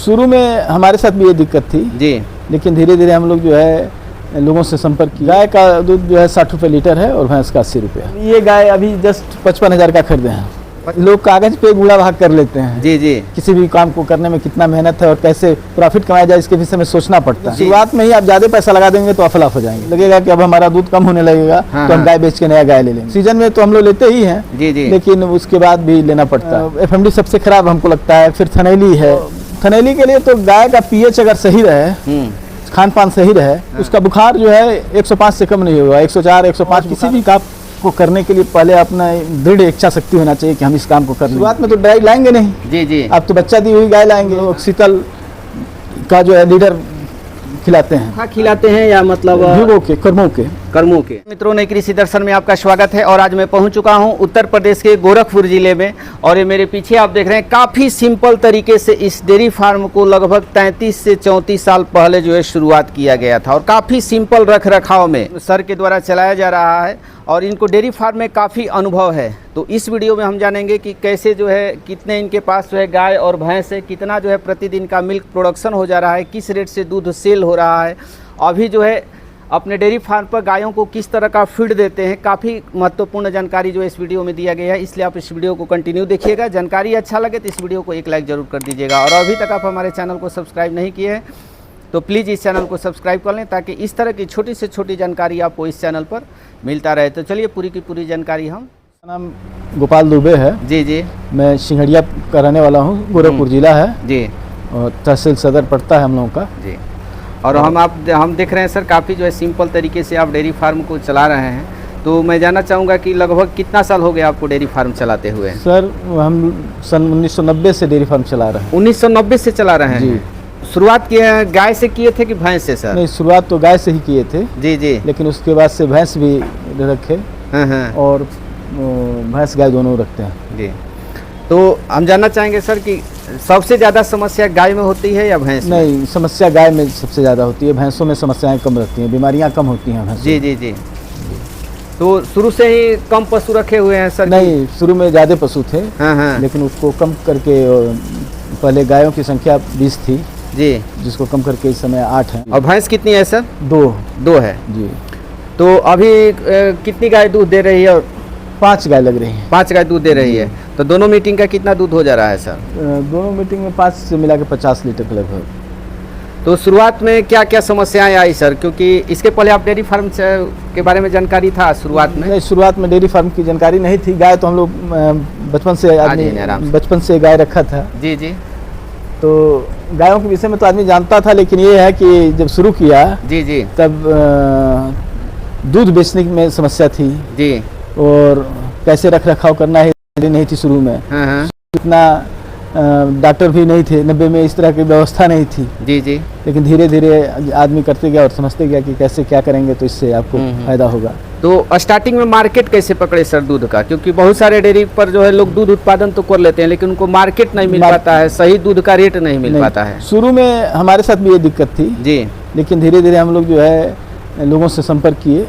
शुरू में हमारे साथ भी ये दिक्कत थी जी, लेकिन धीरे धीरे हम लोग जो है लोगों से संपर्क किया। गाय का दूध जो है 60 रुपये लीटर है और भैंस का 80 रुपये। ये गाय अभी जस्ट 55,000 का खरीदे हैं। लोग कागज पे गुड़ा भाग कर लेते हैं। जी जी, किसी भी काम को करने में कितना मेहनत है और कैसे प्रॉफिट कमाया जाए इसके विषय में सोचना पड़ता है। शुरुआत में ही आप ज्यादा पैसा लगा देंगे तो अफलाफ हो जाएंगे, लगेगा कि अब हमारा दूध कम होने लगेगा तो हम गाय बेच के नया गाय ले लेंगे। सीजन में तो हम लोग लेते ही हैं जी जी, लेकिन उसके बाद भी लेना पड़ता है। FMD सबसे खराब हमको लगता है, फिर थनैली है। थनैली के लिए तो गाय का pH अगर सही रहे, खान पान सही रहे, उसका बुखार जो है 105 से कम नहीं होगा। 104 105 किसी भी काम को करने के लिए पहले अपना दृढ़ इच्छा शक्ति होना चाहिए कि हम इस काम को कर। शुरुआत में तो ड्राई लाएंगे नहीं जी जी, आप तो बच्चा दी हुई गाय लाएंगे। शीतल का जो है लीडर खिलाते हैं। हाँ, खिलाते हैं या मतलब युगों के कर्मों के। मित्रों, नई कृषि दर्शन में आपका स्वागत है। और आज मैं पहुंच चुका हूं उत्तर प्रदेश के गोरखपुर जिले में, और ये मेरे पीछे आप देख रहे हैं काफ़ी सिंपल तरीके से इस डेयरी फार्म को लगभग 33 से 34 साल पहले जो है शुरुआत किया गया था, और काफ़ी सिंपल रख रखाव में सर के द्वारा चलाया जा रहा है, और इनको डेयरी फार्म में काफ़ी अनुभव है। तो इस वीडियो में हम जानेंगे कि कैसे जो है, कितने इनके पास जो है गाय और भैंस है, कितना जो है प्रतिदिन का मिल्क प्रोडक्शन हो जा रहा है, किस रेट से दूध सेल हो रहा है, अभी जो है अपने डेयरी फार्म पर गायों को किस तरह का फीड देते हैं। काफ़ी महत्वपूर्ण जानकारी जो इस वीडियो में दिया गया है, इसलिए आप इस वीडियो को कंटिन्यू देखिएगा। जानकारी अच्छा लगे तो इस वीडियो को एक लाइक ज़रूर कर दीजिएगा, और अभी तक आप हमारे चैनल को सब्सक्राइब नहीं किए हैं तो प्लीज़ इस चैनल को सब्सक्राइब कर लें, ताकि इस तरह की छोटी से छोटी जानकारी आपको इस चैनल पर मिलता रहे। तो चलिए पूरी की पूरी जानकारी हम। मेरा नाम गोपाल दुबे है जी जी, मैं सिंघड़िया का रहने वाला हूँ। गोरखपुर जिला है जी, और तहसील सदर पड़ता है हम लोगों का जी। और हम देख रहे हैं सर, काफ़ी जो है सिंपल तरीके से आप डेयरी फार्म को चला रहे हैं। तो मैं जानना चाहूँगा कि लगभग कितना साल हो गया आपको डेयरी फार्म चलाते हुए? सर हम सन 1990 से डेयरी फार्म चला रहे हैं। 1990 से चला रहे हैं जी। शुरुआत किए गाय से किए थे कि भैंस से सर? नहीं, शुरुआत तो गाय से ही किए थे जी जी, लेकिन उसके बाद से भैंस भी रखे, और भैंस गाय दोनों रखते हैं जी। तो हम जानना चाहेंगे सर कि सबसे ज़्यादा समस्या गाय में होती है या भैंस में? नहीं, समस्या गाय में सबसे ज़्यादा होती है, भैंसों में समस्याएं कम रहती हैं, बीमारियां कम होती हैं भैंसों। जी जी जी। तो शुरू से ही कम पशु रखे हुए हैं सर? नहीं, शुरू में ज़्यादा पशु थे, लेकिन लेकिन उसको कम करके, पहले गायों की संख्या 20 थी जी, जिसको कम करके इस समय 8 है। और भैंस कितनी है सर? 2 है जी। तो अभी कितनी गाय दूध दे रही है? और 5 गाय लग रही हैं। 5 गाय दूध दे रही है। तो दोनों मीटिंग का कितना दूध हो जा रहा है सर? दोनों मीटिंग में 5 से मिला के 50 लीटर के लगभग। तो शुरुआत में क्या क्या समस्याएं आई सर? क्योंकि इसके पहले आप डेयरी फार्म के बारे में जानकारी था शुरुआत में? नहीं, शुरुआत में डेयरी फार्म की जानकारी नहीं थी। गाय तो हम लोग बचपन से गाय रखा था जी जी। तो गायों के विषय में तो आदमी जानता था, लेकिन ये है कि जब शुरू किया जी जी, तब दूध बेचने में समस्या थी जी, और कैसे रख रखाव करना है नहीं थी शुरू में। इतना डॉक्टर भी नहीं थे 90 में, इस तरह की व्यवस्था नहीं थी जी जी। लेकिन धीरे धीरे आदमी करते गया और समझते गया कि कैसे क्या करेंगे तो इससे आपको फायदा होगा। तो स्टार्टिंग में मार्केट कैसे पकड़े सर दूध का? क्योंकि बहुत सारे डेयरी पर जो है लोग दूध उत्पादन तो कर लेते हैं, लेकिन उनको मार्केट नहीं मिल पाता है, सही दूध का रेट नहीं मिल पाता है। शुरू में हमारे साथ भी ये दिक्कत थी जी, लेकिन धीरे धीरे हम लोग जो है लोगों से संपर्क किए,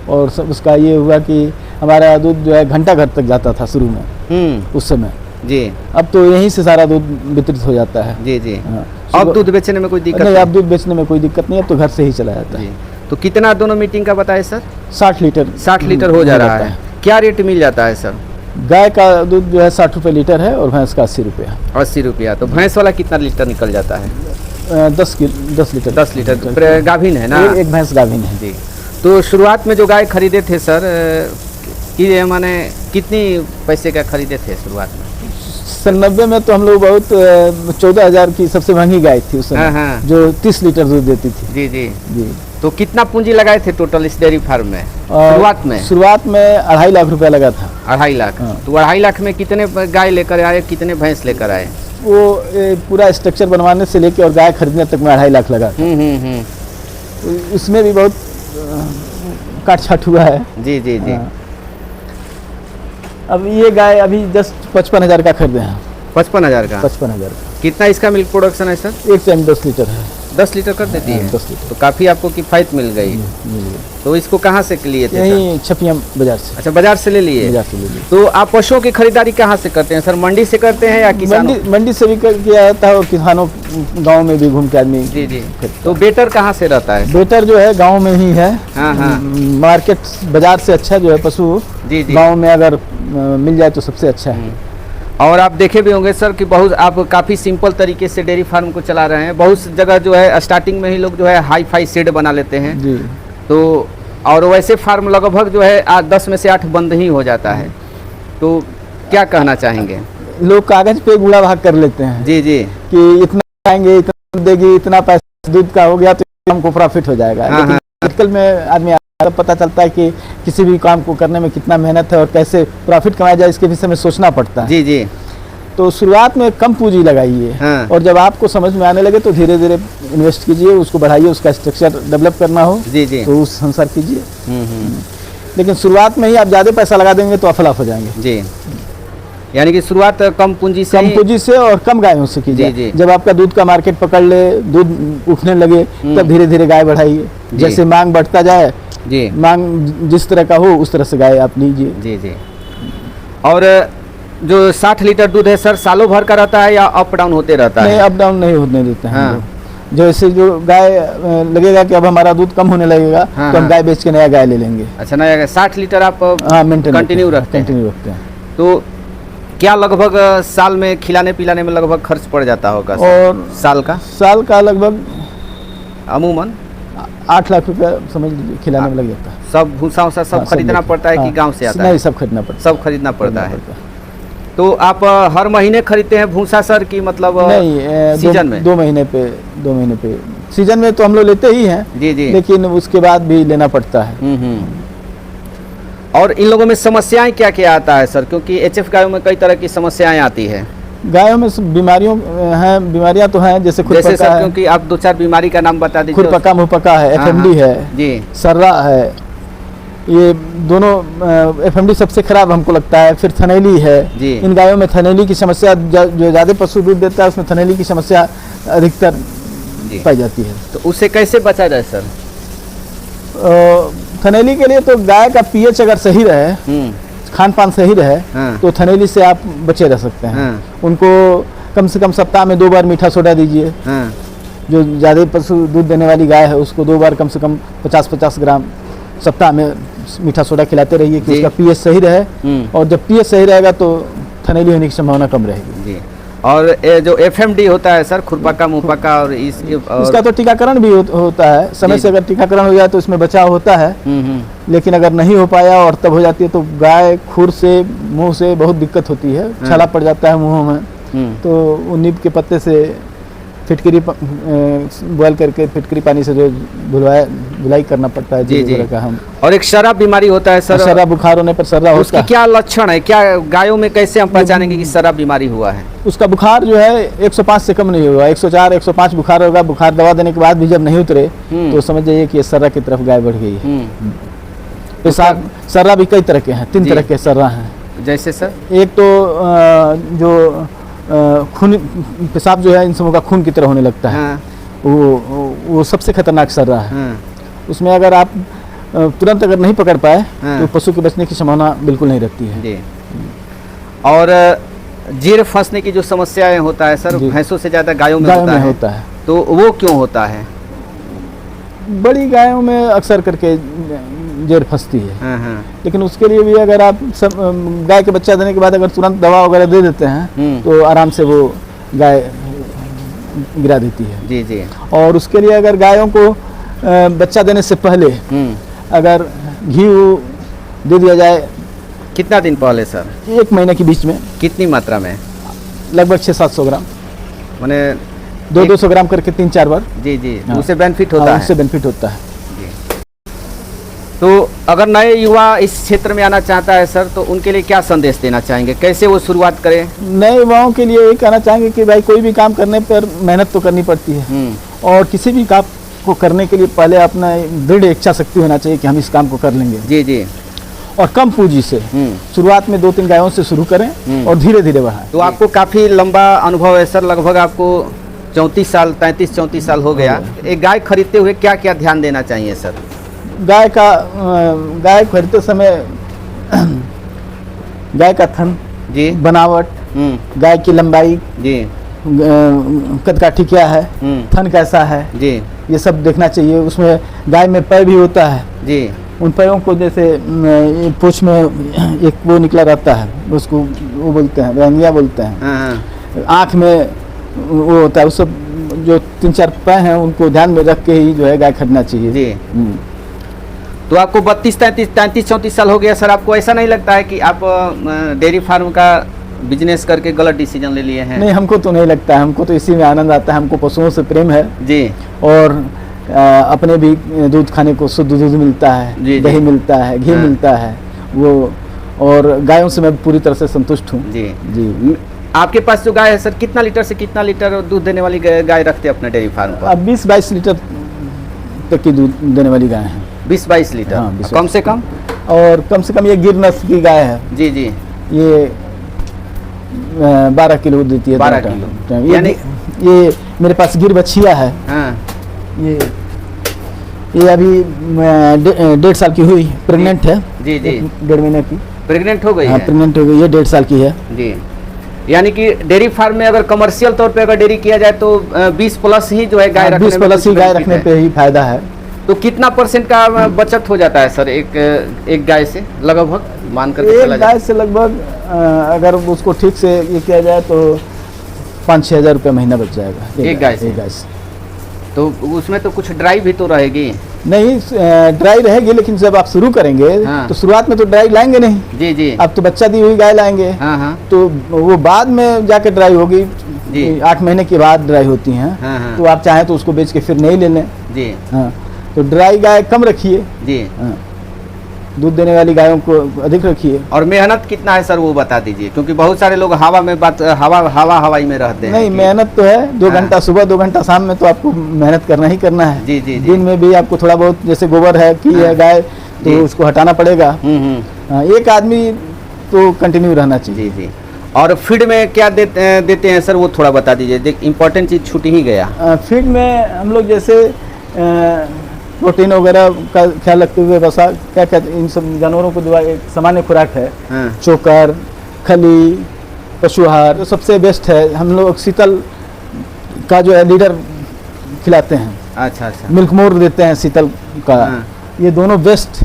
और उसका ये हुआ कि हमारा दूध जो है घंटा घर तक जाता था शुरू में उस समय जी। अब तो यहीं से सारा दूध वितरित हो जाता है जी जी। हाँ। अब दूध बेचने में कोई दिक्कत नहीं? अब दूध बेचने में कोई दिक्कत नहीं, अब तो घर से ही चला जाता है। तो कितना दोनों मीटिंग का बताए सर? 60 लीटर 60 लीटर हो जा रहा है। क्या रेट मिल जाता है सर? गाय का दूध जो है 60 रुपये लीटर है और भैंस का 80 रुपया। 80 रुपया। तो भैंस वाला कितना लीटर निकल जाता है? 10 लीटर। 10 लीटर गाभिन है ना? एक भैंस गाभिन है जी। तो शुरुआत में जो गाय खरीदे थे सर, कि माने कितनी पैसे का खरीदे थे शुरुआत में? सन 90 में तो हम लोग बहुत 14,000 की सबसे महंगी गाय थी उस समय, जो 30 लीटर दूध देती थी। जी जी जी। तो कितना पूंजी लगाए थे टोटल इस डेयरी फार्म में शुरुआत में? शुरुआत में 2.5 लाख रुपया लगा था। 2.5 लाख। तो 2.5 लाख में कितने गाय लेकर आए, कितने भैंस लेकर आए? वो पूरा स्ट्रक्चर बनवाने से लेके और गाय खरीदने तक में 2.5 लाख लगा। इसमें भी बहुत काट छाट हुआ है। जी जी जी। अब ये गाय अभी जस्ट 55,000 का खरीदे हैं। 55,000 का? 55,000 का। कितना इसका मिल्क प्रोडक्शन है सर? एक टाइम 10 लीटर है। 10 लीटर कर देती है? 10 लीटर। तो काफ़ी आपको किफ़ायत मिल गई। तो इसको कहाँ से लिए थे सर? यही छपियम बाजार से। अच्छा, बाजार से ले लिए। बाजार से ले लिए। तो आप पशुओं की खरीदारी कहाँ से करते हैं सर? मंडी से करते हैं या किसानों? मंडी से भी किया जाता है और किसानों गांव में भी घूम के आदमी। जी जी। तो बेटर कहाँ से रहता है? बेटर जो है गांव में ही है। हाँ हाँ। मार्केट बाजार से अच्छा जो है पशु जी जी। गांव में अगर मिल जाए तो सबसे अच्छा है। और आप देखे भी होंगे सर कि बहुत आप काफ़ी सिंपल तरीके से डेयरी फार्म को चला रहे हैं। बहुत सी जगह जो है स्टार्टिंग में ही लोग जो है हाई फाई शेड बना लेते हैं जी। तो, और वैसे फार्म लगभग जो है 10 में से 8 बंद ही हो जाता है। तो क्या कहना चाहेंगे? लोग कागज पे गुड़ा भाग कर लेते हैं। जी जी। कि इतना आएंगे, इतना देगी, इतना पैसा दूध का हो गया तो हमको प्रॉफिट हो जाएगा। हाँ, लेकिन आजकल में आदमी तब पता चलता है कि किसी भी काम को करने में कितना मेहनत है और कैसे प्रॉफिट कमाया जाए इसके विषय में सोचना पड़ता है। जी जी। तो शुरुआत में कम पूंजी लगाइए। हाँ। और जब आपको समझ में आने लगे तो धीरे धीरे इन्वेस्ट कीजिए, उसको बढ़ाइए, उसका स्ट्रक्चर डेवलप करना हो जी जी। तो उस अनुसार कीजिए। लेकिन शुरुआत में ही आप ज़्यादा पैसा लगा देंगे तो अफलाफ हो जाएंगे। जी, यानी कि शुरुआत कम पूंजी से कम पूंजी से और कम गायों से कीजिए। जी, जी। जब आपका दूध का मार्केट पकड़ ले, दूध उठने लगे, तब धीरे धीरे गाय बढ़ाइए। जैसे मांग बढ़ता जाए, जी, मांग जिस तरह का हो उस तरह से गाय आप लीजिए। जी जी। और जो 60 लीटर दूध है सर, सालों भर का रहता है या अप डाउन होते रहता नहीं, है? अप डाउन नहीं होने देते हैं। हाँ। जैसे जो गाय लगेगा कि अब हमारा दूध कम होने लगेगा हाँ, तो हम हाँ। गाय बेच के नया गाय ले लेंगे। अच्छा, नया 60 लीटर आप मेंटेन कंटिन्यू रखते हैं? कंटिन्यू रखते हैं। तो क्या लगभग साल में खिलाने पिलाने में लगभग खर्च पड़ जाता होगा सर? और साल का लगभग अमूमन 8 लाख रुपया समझ लीजिए खिलाने में लग जाता है। सब भूसा वूसा सब हाँ, खरीदना सब पड़ता है कि हाँ, गांव से आता है? नहीं, सब खरीदना पड़ता है। सब खरीदना पड़ता है। तो आप हर महीने खरीदते हैं भूसा सर की मतलब नहीं, सीजन में? 2 महीने पे सीजन में तो हम लोग लेते ही हैं। जी जी। लेकिन उसके बाद भी लेना पड़ता है। और इन लोगों में समस्याएं क्या क्या आता है सर? क्योंकि एचएफ गायों में कई तरह की समस्याएं आती है। गायों में बीमारियां तो हैं, जैसे जैसे खुरपका सर, है, क्योंकि आप 2-4 बीमारी का नाम बता दीजिए। खुरपका मुहपका है, हाँ, एफएमडी है जी, सर्रा है। ये दोनों एफएमडी सबसे खराब हमको लगता है। फिर थनैली है। जी। इन गायों में थनैली की समस्या, जो ज़्यादा पशु दूध देता है उसमें थनैली की समस्या अधिकतर जी पाई जाती है। तो उससे कैसे बचा जाए सर? थनैली के लिए तो गाय का पीएच अगर सही रहे, खान पान सही रहे, हाँ। तो थनैली से आप बचे रह सकते हैं। हाँ। उनको कम से कम सप्ताह में 2 बार मीठा सोडा दीजिए। हाँ। जो ज़्यादा पशु दूध देने वाली गाय है उसको 2 बार कम से कम 50-50 ग्राम सप्ताह में मीठा सोडा खिलाते रहिए कि जी। उसका पीएच सही रहे। और जब पीएच सही रहेगा तो थनैली होने की संभावना कम रहेगी। जी। और जो एफएमडी होता है सर, खुरपका मुहपका, और इसका तो टीकाकरण भी होता है। समय से अगर टीकाकरण हो जाए तो इसमें बचाव होता है। लेकिन अगर नहीं हो पाया और तब हो जाती है तो गाय खुर से, मुंह से बहुत दिक्कत होती है। छाला पड़ जाता है मुंह में। तो वो नीम के पत्ते से फिटकरी बॉयल करके फिटकरी पानी से जो धुलाई करना पड़ता है। जी जी। का हम और एक सर्रा बीमारी होता है सर, सर्रा बुखार होने पर सर्रा उसकी होता है। क्या लक्षण है? क्या गायों में कैसे हम पहचानेंगे कि सर्रा बीमारी हुआ है? उसका बुखार जो है 105 से कम नहीं होगा। 104, 105 बुखार होगा। बुखार दवा देने के बाद भी जब नहीं उतरे तो समझ जाइए कि सर्रा की तरफ गाय बढ़ गई है। पेशाब सर्रा भी कई तरह के हैं, 3 तरह के सर्रा हैं। जैसे सर? एक तो जो खून, पेशाब जो है इन समूह का खून की तरह होने लगता है। हाँ। वो सबसे खतरनाक सर्रा है। हाँ। उसमें अगर आप तुरंत अगर नहीं पकड़ पाए हाँ। तो पशु के बचने की संभावना बिल्कुल नहीं रहती है। जी। और जीर फंसने की जो समस्याएं होता है सर, जी। भैंसों से ज़्यादा गायों में होता है। तो वो क्यों होता है? बड़ी गायों में अक्सर करके जड़ फंसती है। हाँ हाँ। लेकिन उसके लिए भी अगर आप गाय के बच्चा देने के बाद अगर तुरंत दवा वगैरह दे देते हैं तो आराम से वो गाय गिरा देती है। जी जी। और उसके लिए अगर गायों को बच्चा देने से पहले अगर घी दे दिया जाए, कितना दिन पहले सर? 1 महीने के बीच में, कितनी मात्रा में? लगभग 600-700 ग्राम, मैंने 200-200 ग्राम करके 3-4 बार। जी जी। हाँ। उससे बेनिफिट होता है? उससे बेनिफिट होता है। तो अगर नए युवा इस क्षेत्र में आना चाहता है सर, तो उनके लिए क्या संदेश देना चाहेंगे? कैसे वो शुरुआत करें? नए युवाओं के लिए यही कहना चाहेंगे कि भाई कोई भी काम करने पर मेहनत तो करनी पड़ती है। और किसी भी काम को करने के लिए पहले अपना दृढ़ इच्छा शक्ति होना चाहिए कि हम इस काम को कर लेंगे। जी जी। और कम पूंजी से शुरुआत में 2-3 गायों से शुरू करें और धीरे धीरे बढ़ाएं। तो आपको काफ़ी लंबा अनुभव है सर, लगभग आपको 34 साल 33-34 साल हो गया। एक गाय खरीदते हुए क्या क्या ध्यान देना चाहिए सर? गाय खरीदते समय गाय का थन जी, बनावट, गाय की लंबाई जी, कदकाठी क्या है, थन कैसा है, जी, ये सब देखना चाहिए। उसमें गाय में पैर भी होता है, जी, उन पैरों को जैसे पूंछ में एक वो निकला रहता है, उसको वो बोलते हैं रंगिया बोलते हैं। हाँ, आँख में वो होता है, उस सब जो 3-4 पैर हैं उनको ध्यान में रख के ही जो है गाय खरीदना चाहिए जी। तो आपको 32-33-34 साल हो गया सर, आपको ऐसा नहीं लगता है कि आप डेयरी फार्म का बिजनेस करके गलत डिसीजन ले लिए हैं? नहीं, हमको तो नहीं लगता है, हमको तो इसी में आनंद आता है। हमको पशुओं से प्रेम है जी, और अपने भी दूध खाने को शुद्ध दूध मिलता है, जी, दही जी। मिलता है, घी हाँ। मिलता है वो, और गायों से मैं पूरी तरह से संतुष्ट हूँ जी। जी। आपके पास जो गाय है सर, कितना लीटर से कितना लीटर दूध देने वाली गाय रखते हैं अपने डेयरी फार्म पर? अब 20-22 लीटर तक की दूध देने वाली गाय है। 20-22 लीटर? हाँ, 20-22 कम से कम? और कम से कम ये गिर नस्ल की गाय है, जी, जी, ये 12 किलो देती है। 12 दोनों किलो। टाइम। यानी ये मेरे पास गिर बछिया है, हाँ, ये अभी 1.5 साल की हुई, प्रेग्नेंट है। जी, जी। 1.5 महीने की। प्रेग्नेंट हो गई हाँ, है? प्रेग्नेंट हो गई है, 1.5 साल की है जी। यानी कि डेयरी फार्म में अगर कमर्शियल तौर पे अगर डेयरी किया जाए तो 20 प्लस ही जो है गाय रखने 20 में प्लस ही कुछ गाय benefit रखने है। पे ही फायदा है। तो कितना % का बचत हो जाता है सर एक गाय से लगभग मान कर एक चला गाय जाए? से लगभग अगर उसको ठीक से ये किया जाए तो 5-6 हज़ार रुपये महीना बच जाएगा एक गाय से? एक गाय से। तो उसमें तो कुछ ड्राई भी तो रहेगी? नहीं, ड्राई रहेगी, लेकिन जब आप शुरू करेंगे हाँ। तो शुरुआत में तो ड्राई लाएंगे नहीं, जी, जी, अब तो बच्चा दी हुई गाय लाएंगे, हाँ, हाँ, तो वो बाद में जाके ड्राई होगी। जी। 8 महीने के बाद ड्राई होती हैं। हाँ, हाँ। तो आप चाहें तो उसको बेच के फिर नहीं ले लें। जी, हाँ, तो ड्राई गाय कम रखिए, जी। हाँ, दूध देने वाली गायों को अधिक रखिए। और मेहनत कितना है सर वो बता दीजिए, क्योंकि बहुत सारे लोग हवाई में रहते हैं। नहीं, कि- मेहनत तो है, 2 हाँ। घंटा सुबह 2 घंटा शाम में तो आपको मेहनत करना ही करना है। जी, जी, जी। दिन में भी आपको थोड़ा बहुत, जैसे गोबर है की हाँ। है गाय, जी। तो उसको हटाना पड़ेगा। हाँ, एक आदमी तो कंटिन्यू रहना चाहिए। जी, जी। और फीड में क्या देते हैं सर वो थोड़ा बता दीजिए, इम्पोर्टेंट चीज़ छूट ही गया। फीड में हम लोग जैसे प्रोटीन वगैरह का ख्याल रखते हुए बसा क्या कहते इन सब जानवरों को जो एक सामान्य खुराक है, हाँ, चोकर, खली, पशु आहार जो सबसे बेस्ट है। हम लोग शीतल का जो है लीडर खिलाते हैं, अच्छा, अच्छा, मिल्क मोर देते हैं शीतल का। हाँ। ये दोनों बेस्ट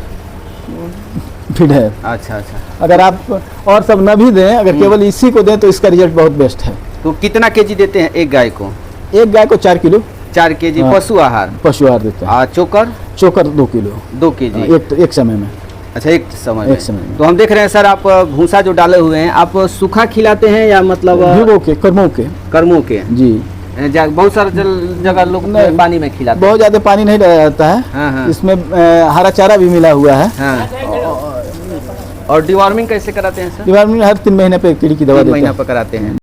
फीड है। अच्छा, अच्छा। अगर आप और सब न भी दें, अगर केवल इसी को दें तो इसका रिजल्ट बहुत बेस्ट है। तो कितना केजी देते हैं एक गाय को? एक गाय को 4 किलो 4 केजी हाँ। पशु आहार, पशु आहार देते हैं। चोकर चोकर 2 किलो 2 केजी। एक समय में। अच्छा, एक समय एक समय में। तो हम देख रहे हैं सर, आप भूसा जो डाले हुए हैं, आप सूखा खिलाते हैं या मतलब भिगो के, कर्मों के। कर्मों के? जी, बहुत सारे जगह लोग नहीं, पानी में खिलाते हैं। बहुत ज़्यादा पानी नहीं डाला जाता है। हाँ, हाँ। इसमें हरा चारा भी मिला हुआ है। हाँ। और डिवॉर्मिंग कैसे कराते हैं सर? डिपार्टमेंट हर 3 महीने पे एक कीड़ी की दवा 3 देते महीना हैं। पर कराते हैं।